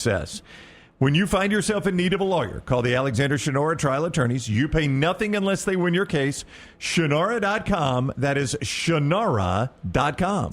success. When you find yourself in need of a lawyer, call the Alexander Shannara Trial Attorneys. You pay nothing unless they win your case. Shannara.com. That is Shannara.com.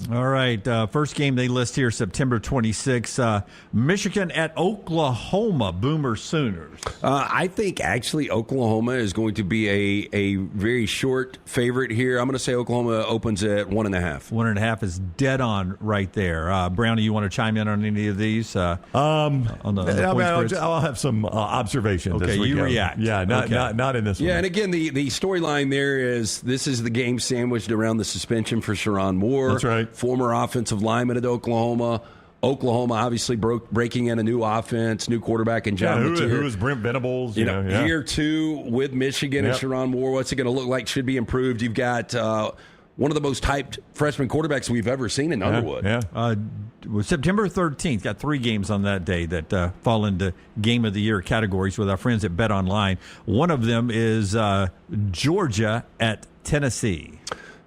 All right. First game they list here, September 26th. Michigan at Oklahoma, Boomer Sooners. I think actually Oklahoma is going to be a very short favorite here. I'm going to say Oklahoma opens at 1.5. 1.5 is dead on right there. Brownie, you want to chime in on any of these? On the I'll have some observations. Okay, you react. Yeah, not in this one. Yeah, and again, the storyline there is this is the game sandwiched around the suspension for Sharon Moore. That's right. Former offensive lineman at Oklahoma. Oklahoma obviously breaking in a new offense, new quarterback in John Mateer. Who is Brent Venables? Year two with Michigan and Sharon Moore. What's it going to look like? Should be improved. You've got one of the most hyped freshman quarterbacks we've ever seen in Underwood. September 13th, got 3 games on that day that fall into Game of the Year categories with our friends at Bet Online. One of them is Georgia at Tennessee.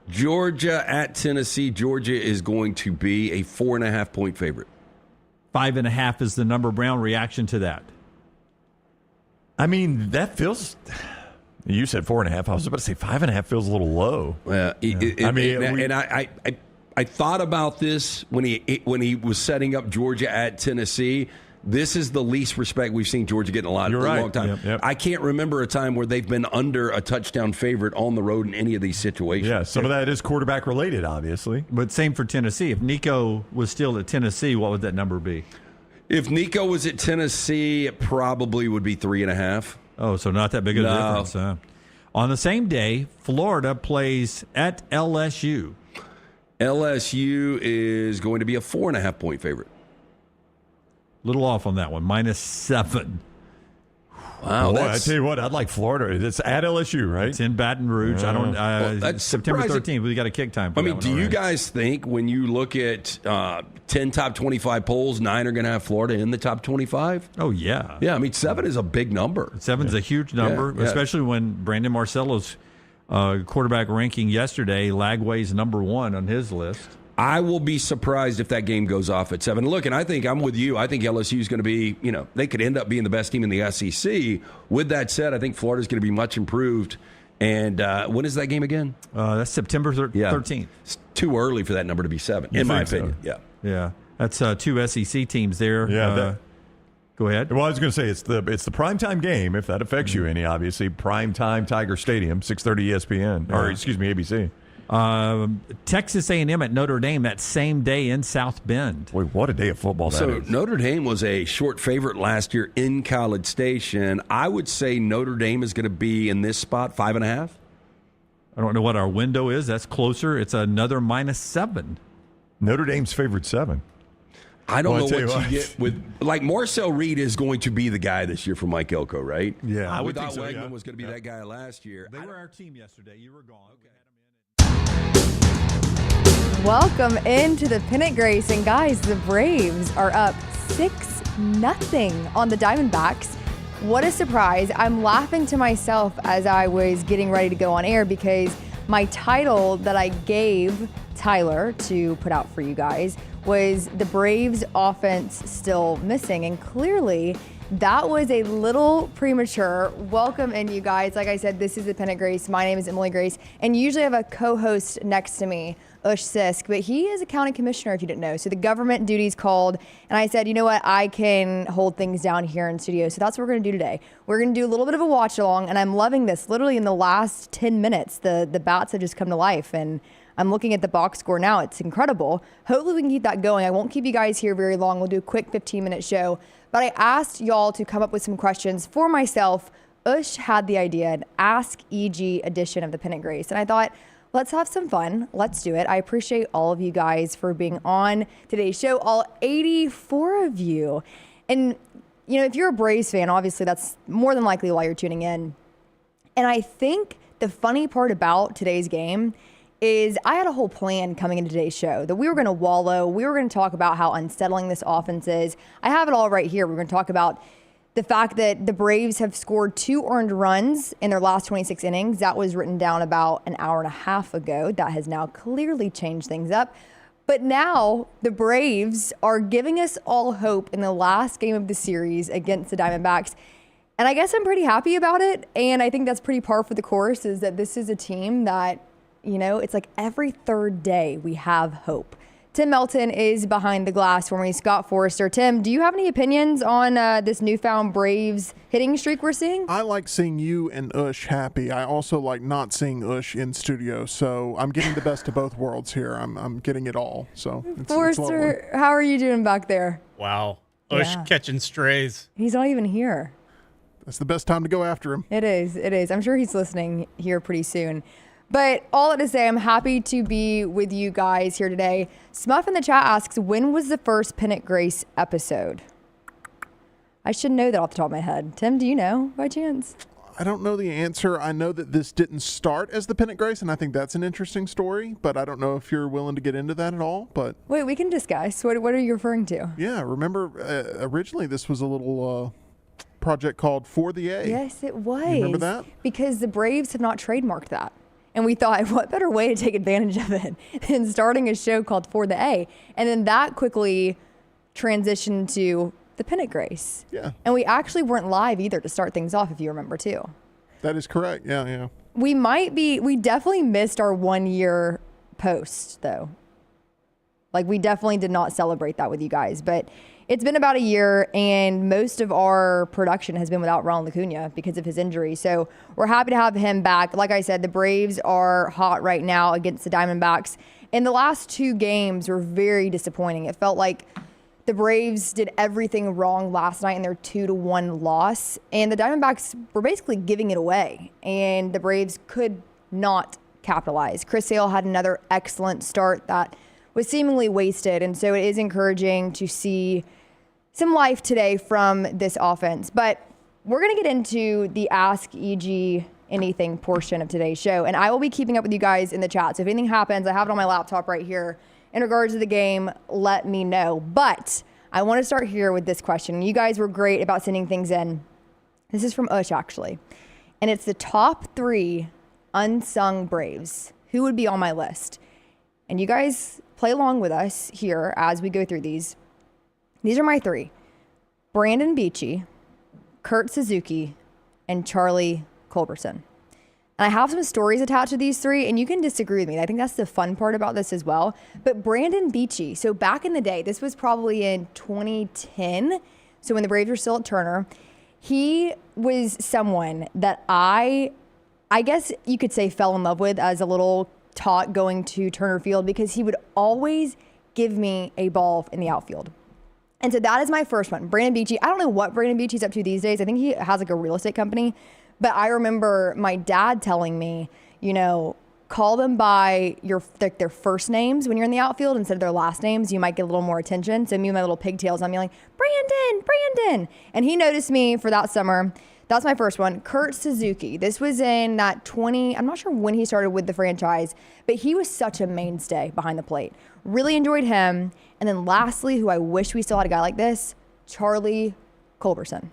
Georgia at Tennessee. Georgia is going to be a 4.5-point favorite. 5.5 is the number. Brown, reaction to that? I mean, that feels... You said 4.5. I was about to say 5.5 feels a little low. I thought about this when he was setting up Georgia at Tennessee. This is the least respect we've seen Georgia get in a long time. Yep. I can't remember a time where they've been under a touchdown favorite on the road in any of these situations. Yeah, some of that is quarterback related, obviously. But same for Tennessee. If Nico was still at Tennessee, what would that number be? If Nico was at Tennessee, it probably would be 3.5. Oh, so not that big of a difference. Huh? On the same day, Florida plays at LSU. LSU is going to be a 4.5-point favorite. Little off on that one, -7. Wow, I tell you what, I'd like Florida. It's at LSU, right? It's in Baton Rouge. I don't. That's September surprising. 13th. We got a kick time. I mean, do you guys think when you look at 10 top 25 polls, 9 are going to have Florida in the top 25? Oh yeah, yeah. I mean, 7 is a big number. 7's a huge number, especially when Brandon Marcello's quarterback ranking yesterday, Lagway's number 1 on his list. I will be surprised if that game goes off at 7. Look, and I think I'm with you. I think LSU is going to be, they could end up being the best team in the SEC. With that said, I think Florida's going to be much improved. And when is that game again? That's September 13th. It's too early for that number to be 7, in my opinion. So? Yeah. That's 2 SEC teams there. Yeah. Go ahead. Well, I was going to say it's the primetime game, if that affects you any, obviously. Primetime Tiger Stadium, 6:30 ESPN, or excuse me, ABC. Texas A&M at Notre Dame that same day in South Bend. Boy, what a day of football that is. So Notre Dame was a short favorite last year in College Station. I would say Notre Dame is going to be in this spot 5.5. I don't know what our window is. That's closer. It's another -7. Notre Dame's favored 7. I don't know what you get with, like, Marcel Reed is going to be the guy this year for Mike Elko, right? Yeah, I would think so. Wegman was going to be that guy last year. They were our team yesterday. You were gone. Okay. Welcome into the Pennant Grace, and guys, the Braves are up 6-0 on the Diamondbacks. What a surprise. I'm laughing to myself as I was getting ready to go on air because my title that I gave Tyler to put out for you guys was the Braves offense still missing, and clearly that was a little premature. Welcome in, you guys. Like I said, this is the Pennant Grace. My name is Emily Grace, and usually I have a co-host next to me, Ush Sisk, but he is a county commissioner, if you didn't know. So the government duties called, and I said, you know what, I can hold things down here in studio. So that's what we're going to do today. We're going to do a little bit of a watch along, and I'm loving this. Literally in the last 10 minutes, the bats have just come to life, and I'm looking at the box score now. It's incredible. Hopefully we can keep that going. I won't keep you guys here very long. We'll do a quick 15-minute show. But I asked y'all to come up with some questions for myself. Ush had the idea, an Ask EG edition of the Pennant Grace. And I thought, let's have some fun. Let's do it. I appreciate all of you guys for being on today's show, all 84 of you. And, if you're a Braves fan, obviously that's more than likely why you're tuning in. And I think the funny part about today's game is I had a whole plan coming into today's show that we were going to wallow. We were going to talk about how unsettling this offense is. I have it all right here. We're going to talk about the fact that the Braves have scored 2 earned runs in their last 26 innings. That was written down about an hour and a half ago. That has now clearly changed things up. But now the Braves are giving us all hope in the last game of the series against the Diamondbacks. And I guess I'm pretty happy about it. And I think that's pretty par for the course, is that this is a team that, it's like every third day we have hope. Tim Melton is behind the glass for me. Scott Forrester. Tim, do you have any opinions on this newfound Braves hitting streak we're seeing? I like seeing you and Ush happy. I also like not seeing Ush in studio. So I'm getting the best of both worlds here. I'm getting it all. So Forrester, how are you doing back there? Wow. Ush catching strays. He's not even here. That's the best time to go after him. It is. It is. I'm sure he's listening here pretty soon. But all that to say, I'm happy to be with you guys here today. Smuff in the chat asks, when was the first Pennant Grace episode? I should know that off the top of my head. Tim, do you know by chance? I don't know the answer. I know that this didn't start as the Pennant Grace, and I think that's an interesting story, but I don't know if you're willing to get into that at all. But wait, we can discuss. What are you referring to? Yeah, remember originally this was a little project called For the A. Yes, it was. You remember that? Because the Braves have not trademarked that. And we thought, what better way to take advantage of it than starting a show called For the A? And then that quickly transitioned to the Pennant Grace. Yeah. And we actually weren't live either to start things off, if you remember, too. That is correct. Yeah. We definitely missed our 1 year post, though. Like, we definitely did not celebrate that with you guys. But it's been about a year, and most of our production has been without Ronald Acuna because of his injury. So we're happy to have him back. Like I said, the Braves are hot right now against the Diamondbacks. And the last two games were very disappointing. It felt like the Braves did everything wrong last night in their 2-1 loss. And the Diamondbacks were basically giving it away. And the Braves could not capitalize. Chris Sale had another excellent start that was seemingly wasted. And so it is encouraging to see some life today from this offense. But we're going to get into the Ask EG Anything portion of today's show. And I will be keeping up with you guys in the chat. So if anything happens, I have it on my laptop right here. In regards to the game, let me know. But I want to start here with this question. You guys were great about sending things in. This is from Ush, actually. And it's the top 3 unsung Braves. Who would be on my list? And you guys play along with us here as we go through these. These are my 3. Brandon Beachy, Kurt Suzuki, and Charlie Culberson. And I have some stories attached to these 3, and you can disagree with me. I think that's the fun part about this as well. But Brandon Beachy, so back in the day, this was probably in 2010, so when the Braves were still at Turner, he was someone that I guess you could say fell in love with as a little tot going to Turner Field, because he would always give me a ball in the outfield. And so that is my first one, Brandon Beachy. I don't know what Brandon Beachy's up to these days. I think he has like a real estate company. But I remember my dad telling me, call them by their first names when you're in the outfield instead of their last names. You might get a little more attention. So me and my little pigtails, I'm yelling, Brandon. And he noticed me for that summer. That's my first one. Kurt Suzuki. This was in that I'm not sure when he started with the franchise, but he was such a mainstay behind the plate. Really enjoyed him. And then lastly, who I wish we still had a guy like this, Charlie Culberson.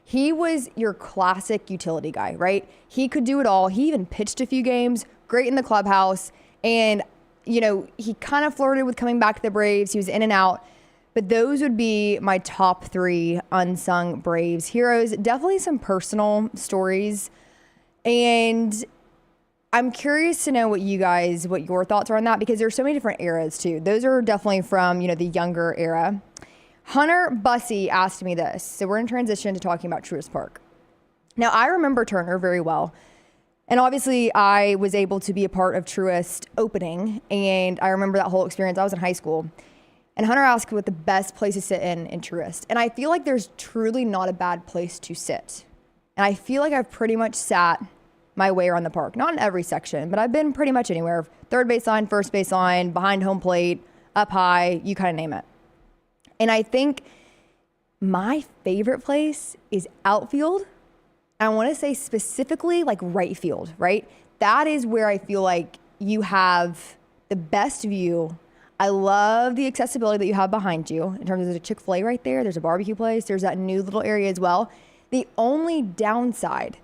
He was your classic utility guy, right? He could do it all. He even pitched a few games, great in the clubhouse. And, he kind of flirted with coming back to the Braves. He was in and out. But those would be my top 3 unsung Braves heroes. Definitely some personal stories. And I'm curious to know what your thoughts are on that, because there's so many different eras too. Those are definitely from, the younger era. Hunter Bussey asked me this. So we're in transition to talking about Truist Park. Now, I remember Turner very well. And obviously, I was able to be a part of Truist opening. And I remember that whole experience. I was in high school. And Hunter asked what the best place to sit in Truist. And I feel like there's truly not a bad place to sit. And I feel like I've pretty much sat my way around the park. Not in every section, but I've been pretty much anywhere. Third baseline, first baseline, behind home plate, up high, you kind of name it. And I think my favorite place is outfield. I want to say specifically like right field, right? That is where I feel like you have the best view. I love the accessibility that you have behind you in terms of there's a Chick-fil-A right there. There's a barbecue place. There's that new little area as well. The only downside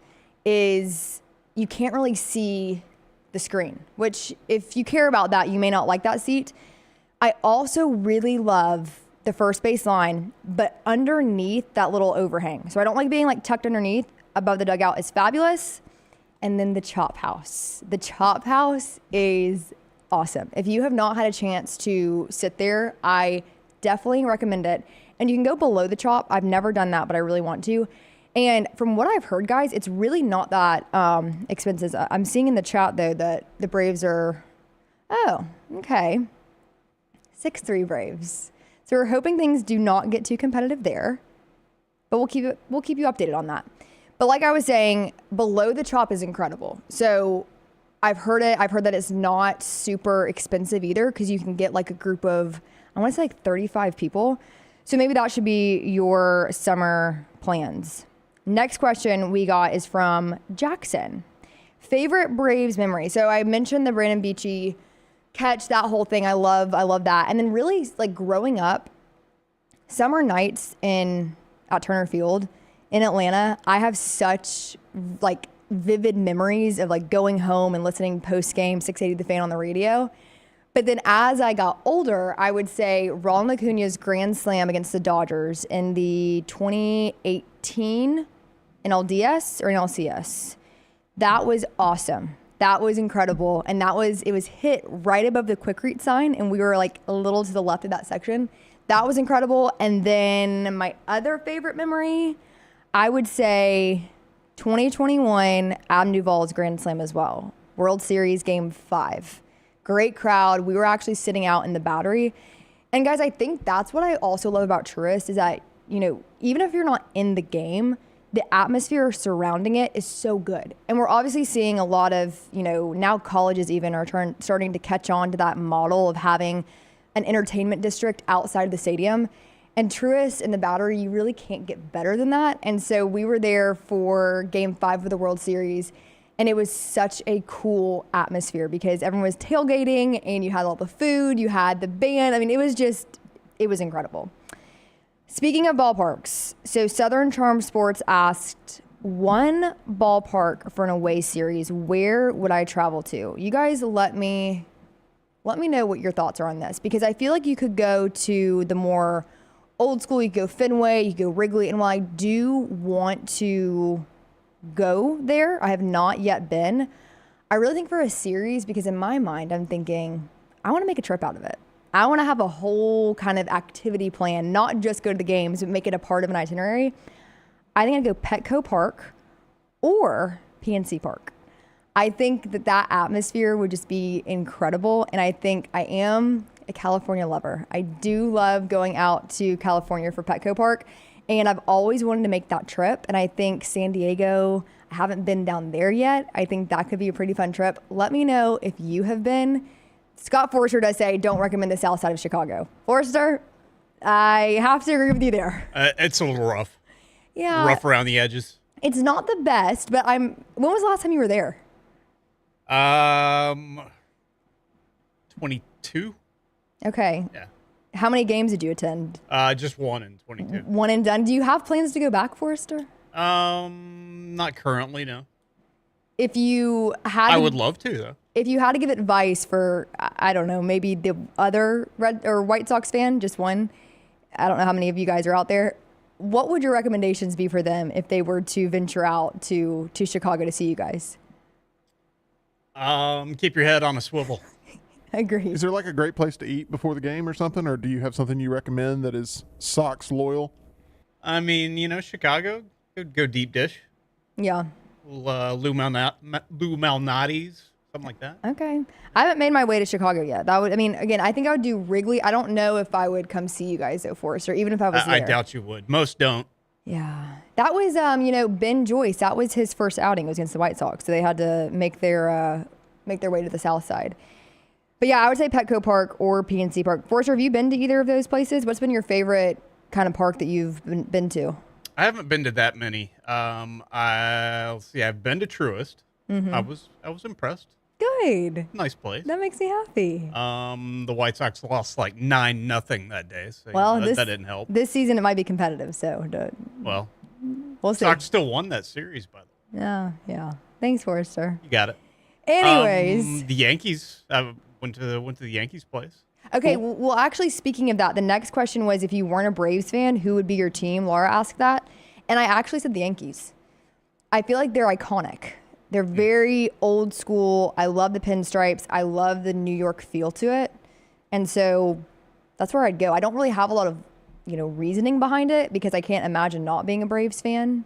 is you can't really see the screen, which if you care about that, you may not like that seat. I also really love the first base line, but underneath that little overhang. So I don't like being like tucked underneath. Above the dugout is fabulous. And then the chop house. The chop house is awesome. If you have not had a chance to sit there, I definitely recommend it. And you can go below the chop. I've never done that, but I really want to. And from what I've heard, guys, it's really not that expensive. I'm seeing in the chat, though, that the Braves are, oh, okay, 6-3 Braves. So we're hoping things do not get too competitive there, but we'll keep you updated on that. But like I was saying, below the chop is incredible. So I've heard that it's not super expensive either, because you can get like a group of, I want to say like 35 people. So maybe that should be your summer plans. Next question we got is from Jackson. Favorite Braves memory. So I mentioned the Brandon Beachy catch, that whole thing. I love that. And then really like growing up, summer nights at Turner Field in Atlanta, I have such like vivid memories of like going home and listening post game 680 The Fan on the radio. But then as I got older, I would say Ronald Acuna's grand slam against the Dodgers in the 2018 NLDS or NLCS. That was awesome. That was incredible. And it was hit right above the quick read sign, and we were like a little to the left of that section. That was incredible. And then my other favorite memory, I would say 2021 Adam Duvall's grand slam as well. World Series Game 5. Great crowd. We were actually sitting out in the Battery. And guys, I think that's what I also love about Truist is that, you know, even if you're not in the game, the atmosphere surrounding it is so good. And we're obviously seeing a lot of, you know, now colleges even are starting to catch on to that model of having an entertainment district outside of the stadium. And Truist in the Battery, you really can't get better than that. And so we were there for Game 5 of the World Series. And it was such a cool atmosphere because everyone was tailgating and you had all the food, you had the band. I mean, it was incredible. Speaking of ballparks, so Southern Charm Sports asked, one ballpark for an away series, where would I travel to? You guys let me know what your thoughts are on this, because I feel like you could go to the more old school, you could go Fenway, you could go Wrigley, and while I do want to go there, I have not yet been. I really think for a series, because in my mind, I'm thinking, I want to make a trip out of it. I want to have a whole kind of activity plan, not just go to the games, but make it a part of an itinerary. I think I'd go Petco Park or PNC Park. I think that atmosphere would just be incredible. And I think I am a California lover. I do love going out to California for Petco Park. And I've always wanted to make that trip. And I think San Diego, I haven't been down there yet. I think that could be a pretty fun trip. Let me know if you have been. Scott Forster does say, don't recommend the south side of Chicago. Forster, I have to agree with you there. It's a little rough. Yeah. Rough around the edges. It's not the best, but when was the last time you were there? 22. Okay. Yeah. How many games did you attend? Just one in 22. One and done. Do you have plans to go back, Forrester? Not currently, no. If you had, I would love to, though. If you had to give advice for, I don't know, maybe the other Red or White Sox fan, just one. I don't know how many of you guys are out there. What would your recommendations be for them if they were to venture out to Chicago to see you guys? Keep your head on a swivel. Agreed. Is there like a great place to eat before the game or something, or do you have something you recommend that is Sox loyal? I mean, you know, Chicago, go deep dish. Yeah. Lou Malnati's, something like that. Okay. I haven't made my way to Chicago yet. Again, I think I would do Wrigley. I don't know if I would come see you guys, though, Forrester, even if I was there. I doubt you would. Most don't. Yeah. That was, Ben Joyce. That was his first outing. It was against the White Sox. So they had to make their way to the south side. But yeah, I would say Petco Park or PNC Park. Forrester, have you been to either of those places? What's been your favorite kind of park that you've been to? I haven't been to that many. I've been to Truist. Mm-hmm. I was impressed. Good. Nice place. That makes me happy. The White Sox lost like 9-0 that day. So that didn't help. This season it might be competitive, so we'll see. Sox still won that series, by the way. Yeah. Thanks, Forrester. You got it. Anyways, the Yankees. I went to the Yankees place. Okay, well, actually, speaking of that, the next question was if you weren't a Braves fan, who would be your team? Laura asked that. And I actually said the Yankees. I feel like they're iconic. They're very old school. I love the pinstripes. I love the New York feel to it. And so that's where I'd go. I don't really have a lot of, reasoning behind it because I can't imagine not being a Braves fan.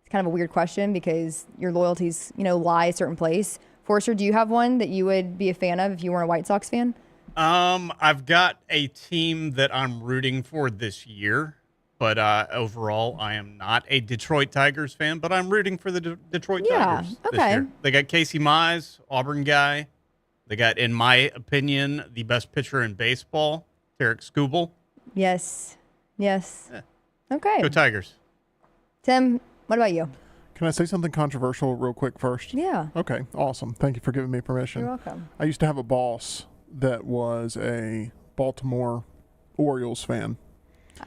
It's kind of a weird question because your loyalties, lie a certain place. Forster, do you have one that you would be a fan of if you weren't a White Sox fan? I've got a team that I'm rooting for this year, but overall, I am not a Detroit Tigers fan, but I'm rooting for the Detroit Tigers this year. They got Casey Mize, Auburn guy. They got, in my opinion, the best pitcher in baseball, Tarek Skubal. Yes. Yeah. Okay. Go Tigers. Tim, what about you? Can I say something controversial real quick first? Yeah. Okay, awesome. Thank you for giving me permission. You're welcome. I used to have a boss that was a Baltimore Orioles fan.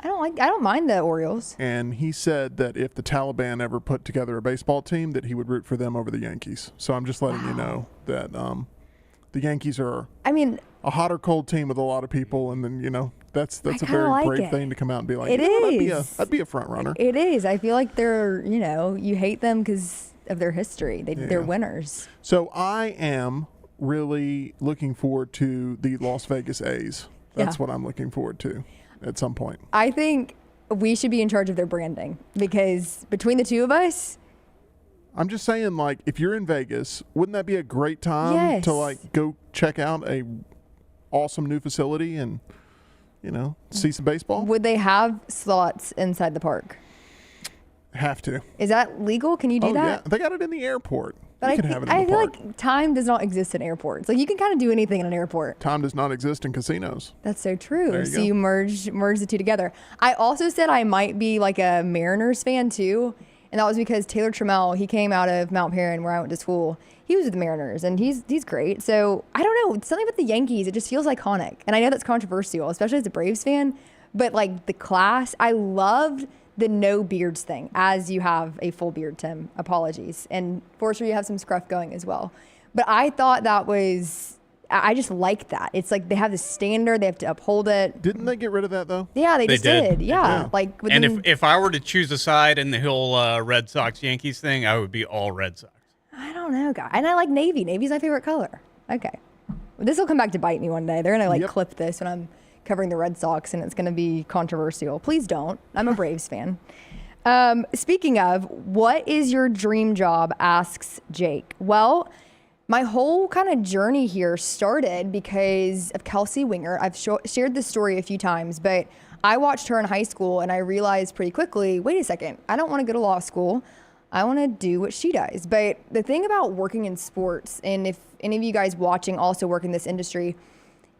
I don't mind the Orioles. And he said that if the Taliban ever put together a baseball team, that he would root for them over the Yankees. So I'm just letting you know that the Yankees are a hot or cold team with a lot of people, and then that's a very brave thing to come out and be like, it is. I'd be a front runner. It is. I feel like they're, you hate them because of their history. They're winners. So I am really looking forward to the Las Vegas A's. That's what I'm looking forward to at some point. I think we should be in charge of their branding because between the two of us, I'm just saying, if you're in Vegas, wouldn't that be a great time to go check out a awesome new facility and see some baseball? Would they have slots inside the park? Have to. Is that legal? Can you do that? Yeah, they got it in the airport. But you can have it in I the feel park. like time does not exist in airports. You can kind of do anything in an airport. Time does not exist in casinos. That's so true. There you So go. you merge the two together. I also said I might be a Mariners fan too. And that was because Taylor Trammell, he came out of Mount Perrin where I went to school. He was with the Mariners and he's great. So I don't know, something with the Yankees, it just feels iconic. And I know that's controversial, especially as a Braves fan, but the class, I loved the no beards thing, as you have a full beard, Tim. Apologies. And Forster, you have some scruff going as well. But I thought I just like that. It's they have the standard, they have to uphold it. Didn't they get rid of that though? Yeah, they just did. Yeah. And if I were to choose a side in the whole Red Sox-Yankees thing, I would be all Red Sox. I don't know, guys. And I like navy. Navy's my favorite color. Okay. Well, this will come back to bite me one day. They're going to clip this when I'm covering the Red Sox and it's going to be controversial. Please don't. I'm a Braves fan. Speaking of, what is your dream job? Asks Jake. Well, my whole kind of journey here started because of Kelsey Winger. I've shared this story a few times, but I watched her in high school and I realized pretty quickly, wait a second, I don't want to go to law school. I want to do what she does. But the thing about working in sports, and if any of you guys watching also work in this industry,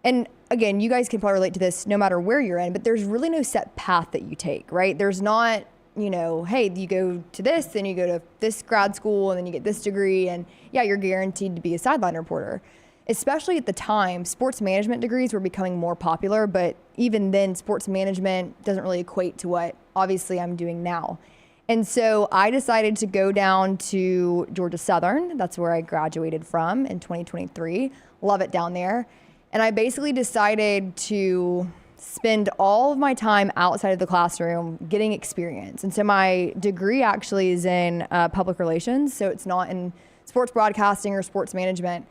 and again, you guys can probably relate to this no matter where you're in, but there's really no set path that you take, right? There's not, hey, you go to this, then you go to this grad school, and then you get this degree, and yeah, you're guaranteed to be a sideline reporter. Especially at the time, sports management degrees were becoming more popular, but even then, sports management doesn't really equate to what obviously I'm doing now. And so I decided to go down to Georgia Southern. That's where I graduated from in 2023. Love it down there. And I basically decided to spend all of my time outside of the classroom getting experience. And so my degree actually is in public relations. So it's not in sports broadcasting or sports management.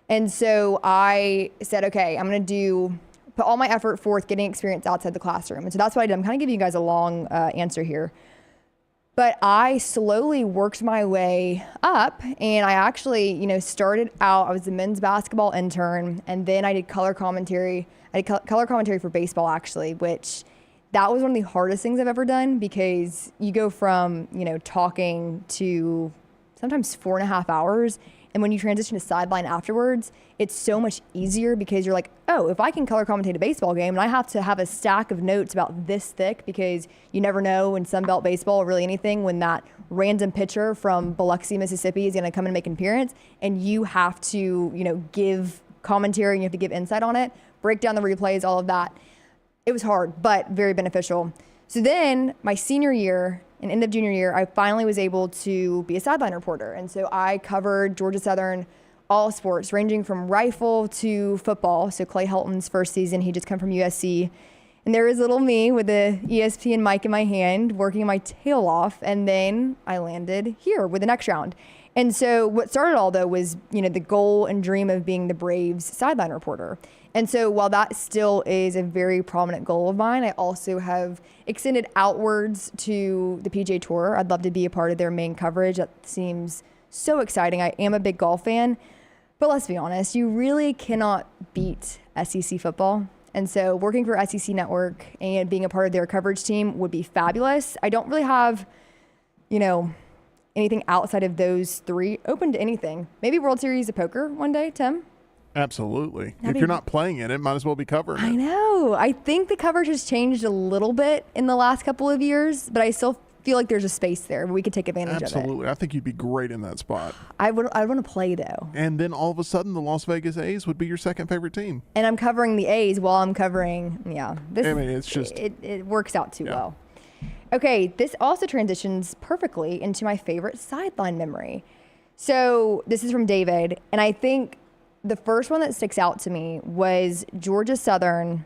And so I said, okay, I'm going to put all my effort forth getting experience outside the classroom. And so that's what I did. I'm kind of giving you guys a long answer here. But I slowly worked my way up, and I actually, started out, I was a men's basketball intern, and then I did color commentary. I did color commentary for baseball, actually, which that was one of the hardest things I've ever done because you go from, talking to sometimes 4.5 hours. And when you transition to sideline afterwards, it's so much easier because you're like, oh, if I can color commentate a baseball game and I have to have a stack of notes about this thick because you never know in Sunbelt baseball or really anything when that random pitcher from Biloxi, Mississippi is going to come and make an appearance and you have to, give commentary and you have to give insight on it, break down the replays, all of that. It was hard, but very beneficial. So then my senior year and end of junior year, I finally was able to be a sideline reporter. And so I covered Georgia Southern all sports, ranging from rifle to football. So Clay Helton's first season, he just come from USC. And there was little me with the ESPN mic in my hand, working my tail off. And then I landed here with the next round. And so what started all, though, was, the goal and dream of being the Braves sideline reporter. And so while that still is a very prominent goal of mine, I also have extended outwards to the PGA Tour. I'd love to be a part of their main coverage. That seems so exciting. I am a big golf fan. But let's be honest, you really cannot beat SEC football. And so working for SEC Network and being a part of their coverage team would be fabulous. I don't really have, anything outside of those three open to anything. Maybe World Series of Poker one day, Tim? Absolutely. If you're not playing it, might as well be covering it. I know. I think the coverage has changed a little bit in the last couple of years, but I still feel like there's a space there where we could take advantage of it. Absolutely. I think you'd be great in that spot. I want to play, though. And then all of a sudden, the Las Vegas A's would be your second favorite team. And I'm covering the A's while I'm covering, it's just... It works out too well. Okay, this also transitions perfectly into my favorite sideline memory. So this is from David, and I think the first one that sticks out to me was Georgia Southern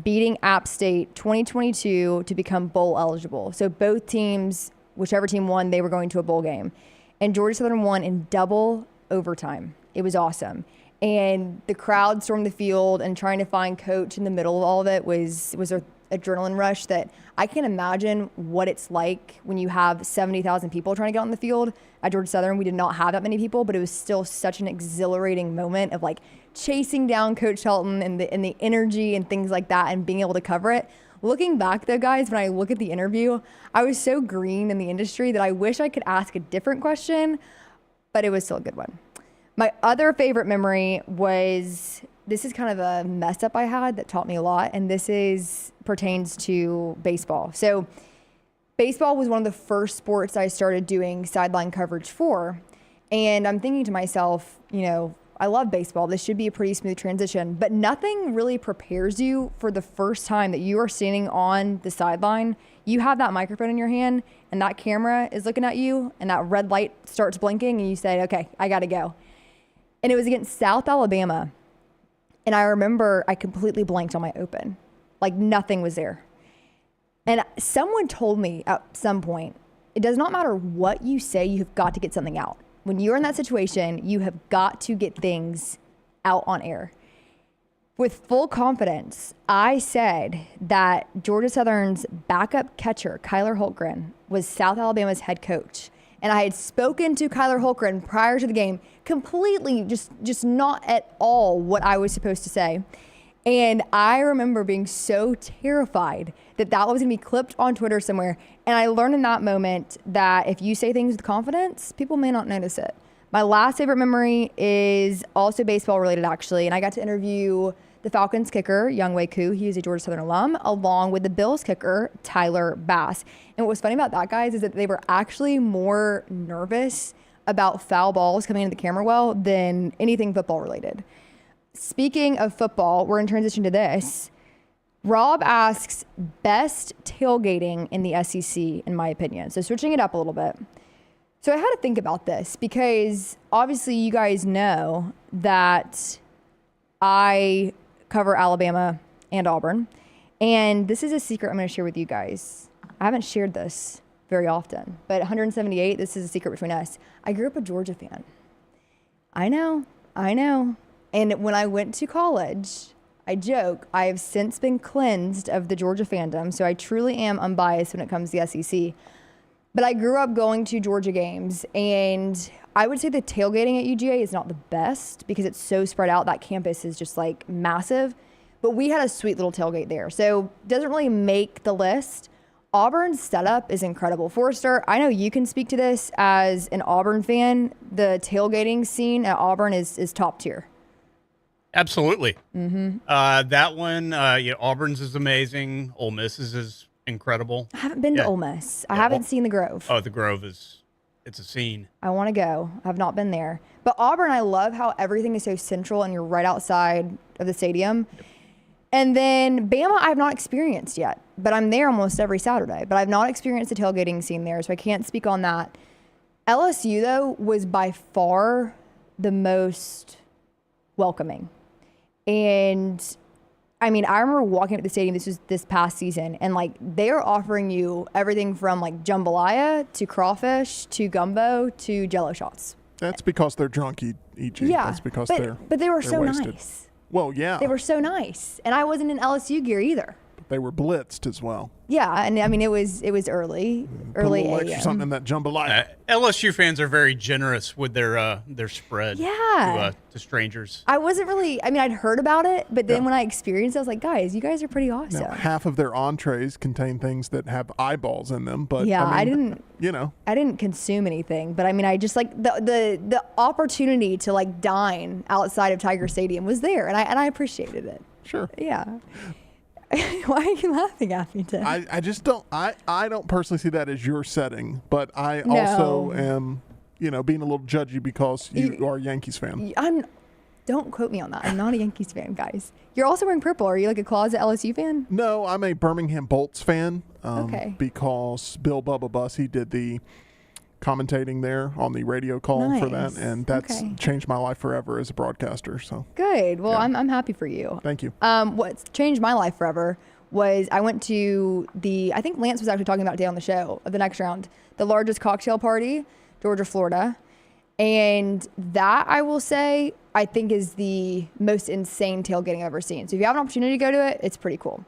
beating App State 2022 to become bowl eligible. So both teams, whichever team won, they were going to a bowl game. And Georgia Southern won in double overtime. It was awesome. And the crowd stormed the field, and trying to find Coach in the middle of all of it was an adrenaline rush that I can't imagine what it's like when you have 70,000 people trying to get on the field. At Georgia Southern, we did not have that many people, but it was still such an exhilarating moment of chasing down Coach Helton and the energy and things like that and being able to cover it. Looking back, though, guys, when I look at the interview, I was so green in the industry that I wish I could ask a different question, but it was still a good one. My other favorite memory was, this is kind of a mess up I had that taught me a lot, and this pertains to baseball. So baseball was one of the first sports I started doing sideline coverage for, and I'm thinking to myself, I love baseball. This should be a pretty smooth transition, but nothing really prepares you for the first time that you are standing on the sideline. You have that microphone in your hand, and that camera is looking at you, and that red light starts blinking, and you say, okay, I got to go. And it was against South Alabama. And I remember I completely blanked on my open. Nothing was there. And someone told me at some point, it does not matter what you say, you have got to get something out. When you're in that situation, you have got to get things out on air. With full confidence, I said that Georgia Southern's backup catcher, Kyler Holtgren, was South Alabama's head coach. And I had spoken to Kyler Holtgren prior to the game, completely just not at all what I was supposed to say. And I remember being so terrified that was going to be clipped on Twitter somewhere. And I learned in that moment that if you say things with confidence, people may not notice it. My last favorite memory is also baseball related, actually. And I got to interview the Falcons kicker, Younghoe Koo. He is a Georgia Southern alum, along with the Bills kicker, Tyler Bass. And what was funny about that, guys, is that they were actually more nervous about foul balls coming into the camera well than anything football related. Speaking of football, we're in transition to this. Rob asks, best tailgating in the SEC, in my opinion. So switching it up a little bit. So I had to think about this because obviously you guys know that I cover Alabama and Auburn. And this is a secret I'm going to share with you guys. I haven't shared this very often, but 178, this is a secret between us. I grew up a Georgia fan. I know. And when I went to college, I joke, I have since been cleansed of the Georgia fandom, so I truly am unbiased when it comes to the SEC. But I grew up going to Georgia games, and I would say the tailgating at UGA is not the best because it's so spread out. That campus is just massive. But we had a sweet little tailgate there, so it doesn't really make the list. Auburn's setup is incredible. Forrester, I know you can speak to this as an Auburn fan. The tailgating scene at Auburn is top tier. Absolutely. Mm-hmm. That one, Auburn's is amazing. Ole Miss's is incredible. I haven't been to Ole Miss. I haven't seen the Grove. Oh, the Grove it's a scene. I want to go. I've not been there. But Auburn, I love how everything is so central and you're right outside of the stadium. Yep. And then Bama, I've not experienced yet, but I'm there almost every Saturday. But I've not experienced the tailgating scene there, so I can't speak on that. LSU, though, was by far the most welcoming. And I mean, I remember walking up the stadium, this was this past season, and like they are offering you everything from like jambalaya to crawfish to gumbo to Jello shots. That's because they're drunk, EG. Yeah. That's because but they were so wasted. nice. Well, yeah. They were so nice. And I wasn't in LSU gear either. They were blitzed as well. Yeah, and I mean it was early Put a little extra something in that jambalaya. LSU fans are very generous with their spread. Yeah. To strangers. I wasn't really. I mean, I'd heard about it, but then when I experienced it, I was like, guys, you guys are pretty awesome. Now, half of their entrees contain things that have eyeballs in them, but yeah, I didn't. You know, I didn't consume anything, but I mean, I just like the opportunity to like dine outside of Tiger Stadium was there, and I appreciated it. Sure. Yeah. Why are you laughing at me, Tim? I just don't. I don't personally see that as your setting, but I also am, being a little judgy because you are a Yankees fan. Don't quote me on that. I'm not a Yankees fan, guys. You're also wearing purple. Are you like a closet LSU fan? No, I'm a Birmingham Bolts fan. Okay. Because Bill Bubba Bussey did the commentating there on the radio call for that, and that's changed my life forever as a broadcaster. So good. Well, yeah. I'm happy for you. Thank you. What's changed my life forever was I went to I think Lance was actually talking about it today on the show of the next round, the largest cocktail party, Georgia, Florida. And that, I will say, I think is the most insane tailgating I've ever seen. So if you have an opportunity to go to it, it's pretty cool.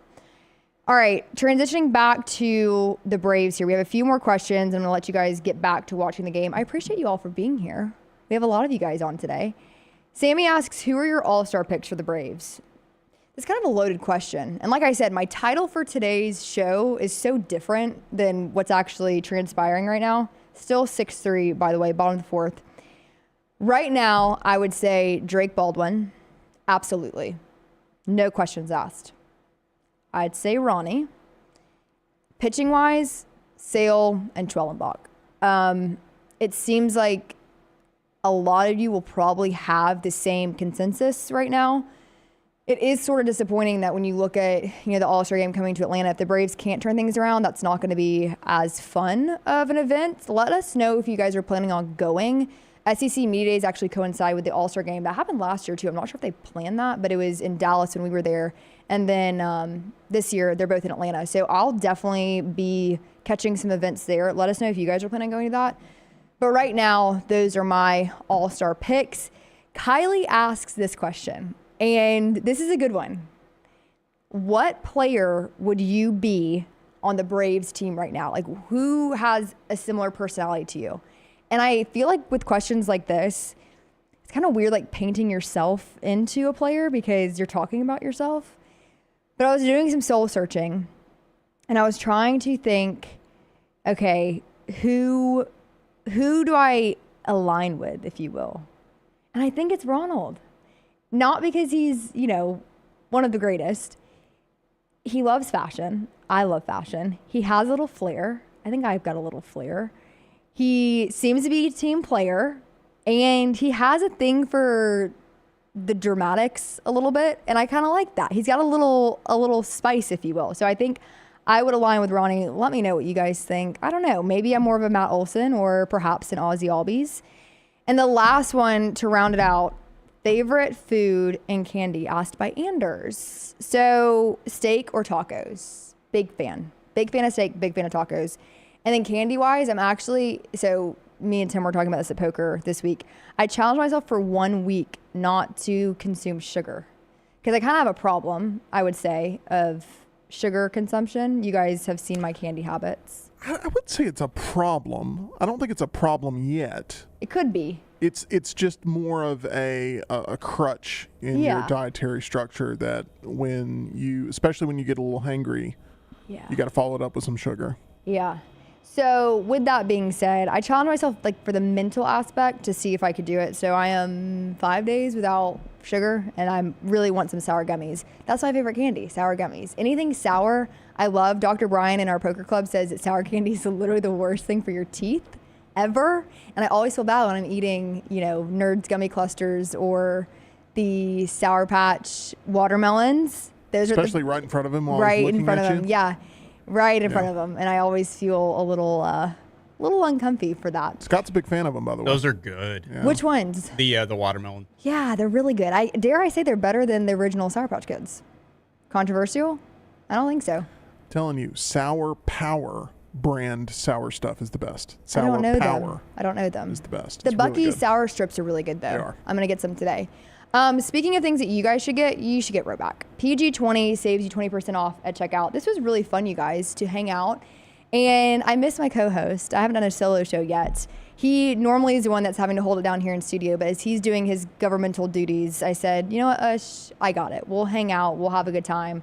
All right, transitioning back to the Braves here. We have a few more questions. I'm going to let you guys get back to watching the game. I appreciate you all for being here. We have a lot of you guys on today. Sammy asks, who are your all-star picks for the Braves? It's kind of a loaded question. And like I said, my title for today's show is so different than what's actually transpiring right now. Still 6-3, by the way, bottom of the fourth. Right now, I would say Drake Baldwin. Absolutely. No questions asked. I'd say Ronnie. Pitching-wise, Sale and Schwellenbach. It seems like a lot of you will probably have the same consensus right now. It is sort of disappointing that when you look at the All-Star game coming to Atlanta, if the Braves can't turn things around, that's not going to be as fun of an event. Let us know if you guys are planning on going. SEC Media Days actually coincide with the All-Star game. That happened last year, too. I'm not sure if they planned that, but it was in Dallas when we were there. And then this year, they're both in Atlanta. So I'll definitely be catching some events there. Let us know if you guys are planning on going to that. But right now, those are my all-star picks. Kylie asks this question, and this is a good one. What player would you be on the Braves team right now? Like, who has a similar personality to you? And I feel like with questions like this, it's kind of weird, like painting yourself into a player because you're talking about yourself. But I was doing some soul searching, and I was trying to think, okay, who do I align with, if you will? And I think it's Ronald. Not because he's, one of the greatest. He loves fashion. I love fashion. He has a little flair. I think I've got a little flair. He seems to be a team player, and he has a thing for the dramatics a little bit, and I kind of like that. He's got a little spice, if you will. So I think I would align with Ronnie. Let me know what you guys think. I don't know. Maybe I'm more of a Matt Olson or perhaps an Ozzy Albies. And the last one to round it out, favorite food and candy asked by Anders. So steak or tacos? Big fan. Big fan of steak, big fan of tacos. And then candy-wise, me and Tim were talking about this at poker this week. I challenged myself for 1 week not to consume sugar because I kind of have a problem, I would say, of sugar consumption. You guys have seen my candy habits. I would say it's a problem. I don't think it's a problem yet. It could be. It's just more of a crutch in your dietary structure that especially when you get a little hangry, you got to follow it up with some sugar. Yeah. So with that being said, I challenged myself for the mental aspect to see if I could do it. So I am 5 days without sugar, and I really want some sour gummies. That's my favorite candy, sour gummies. Anything sour, I love. Dr. Brian in our poker club says that sour candy is literally the worst thing for your teeth ever. And I always feel bad when I'm eating, Nerds gummy clusters or the Sour Patch watermelons. Especially right in front of him while right he's looking in front at of him, you. yeah. Right in front of them, and I always feel a little little uncomfy for that. Scott's a big fan of them, by the way. Those are good. Yeah. Which ones? The watermelon. Yeah, they're really good. Dare I say they're better than the original Sour Patch Kids. Controversial? I don't think so. Telling you, Sour Power brand sour stuff is the best. Sour I don't know Power them. I don't know them. is the best. The It's really Buc-ee's good. sour strips are really good, though. They are. I'm going to get some today. Speaking of things that you guys should get, you should get Roback. PG20 saves you 20% off at checkout. This was really fun, you guys, to hang out. And I miss my co-host. I haven't done a solo show yet. He normally is the one that's having to hold it down here in studio, but as he's doing his governmental duties, I said, you know what, Ush, I got it. We'll hang out. We'll have a good time.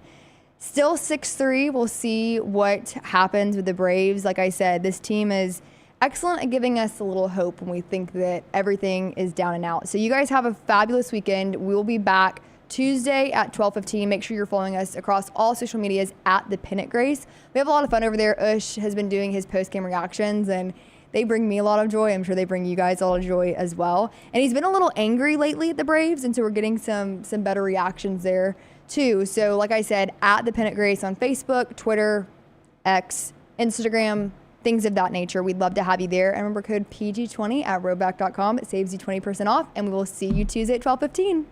Still 6-3. We'll see what happens with the Braves. Like I said, this team is excellent at giving us a little hope when we think that everything is down and out. So you guys have a fabulous weekend. We will be back Tuesday at 12:15. Make sure you're following us across all social medias at the Pennant Grace. We have a lot of fun over there. Ush has been doing his post-game reactions, and they bring me a lot of joy. I'm sure they bring you guys a lot of joy as well. And he's been a little angry lately at the Braves, and so we're getting some better reactions there too. So like I said, at the Pennant Grace on Facebook, Twitter, X, Instagram, things of that nature. We'd love to have you there. And remember code PG20 at roback.com. It saves you 20% off, and we will see you Tuesday at 12:15.